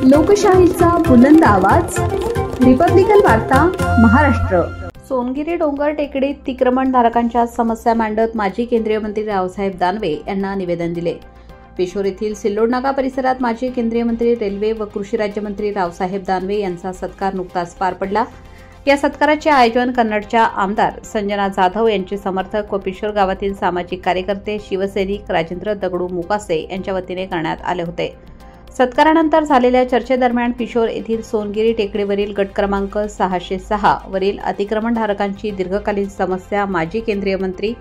लोकशाहीचा बुलंद आवाज, रिपब्लिकन वार्ता महाराष्ट्र। सोनगिरी डोंगर टेकडीत अतिक्रमणधारकांच्या समस्या मांडत माजी केंद्रीय मंत्री रावसाहेब दानवे यांना निवेदन दिले। पेशोर येथील सिल्लोड नाका परिसरात माजी केंद्रीय मंत्री, रेल्वे व कृषी राज्यमंत्री रावसाहेब दानवे यांचा सत्कार नुकताच पार पडला। या सत्काराचे आयोजन कन्नडच्या आमदार संजना जाधव यांचे समर्थक व पेशोर गावातील सामाजिक कार्यकर्ते, शिवसैनिक राजेंद्र दगडू मुकासे यांच्या वतीने करण्यात आले होते। सत्कारानंतर झालेल्या चर्चेदरम्यान पेशोर येथील सोनगिरी टेकडीवरील गट क्रमांक 606 वरील अतिक्रमणधारकांची दीर्घकालीन समस्या माजी केंद्रीय मंत्री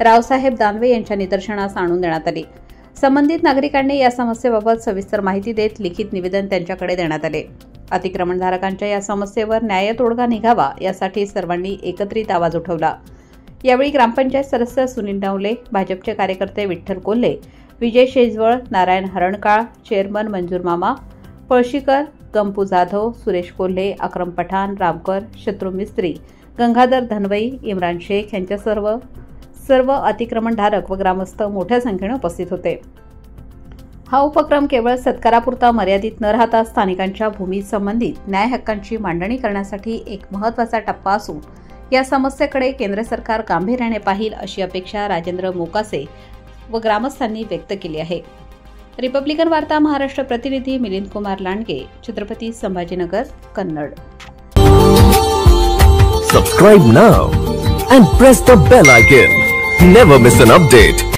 रावसाहेब दानवे यांच्या निदर्शनास आणून देण्यात आली। संबंधित नागरिकांनी या समस्येबाबत सविस्तर माहिती देत लिखित निवेदन त्यांच्याकडे देण्यात आले। अतिक्रमणधारकांच्या या समस्येवर न्याय तोडगा निघावा यासाठी सर्वांनी एकत्रित आवाज उठवला। यावेळी ग्रामपंचायत सदस्य सुनील नवले, भाजपचे कार्यकर्ते विठ्ठल कोल्हे, विजय शेजवळ, नारायण हरणकाळ, चेअरमन मंजूर मामा पळशीकर, गंपू जाधव, सुरेश कोल्हे, अक्रम पठाण, रामकर, शत्रू मिस्त्री, गंगाधर धनवई, इम्रान शेख यांच्या सर्व अतिक्रमणधारक व ग्रामस्थ मोठ्या संख्येने उपस्थित होते। हा उपक्रम केवळ सत्कारापुरता मर्यादित न राहता स्थानिकांच्या भूमी संबंधित न्याय हक्कांची मांडणी करण्यासाठी एक महत्त्वाचा टप्पा असून या समस्येकडे केंद्र सरकार गांभीर्याने पाहिल अशी अपेक्षा राजेंद्र मोकासे व ग्रामस्थांनी व्यक्त केली आहे। रिपब्लिकन वार्ता महाराष्ट्र प्रतिनिधी Milind Kumar Landge, Chhatrapati Sambhajinagar, Kannada. Subscribe now and press the bell icon. Never miss an update.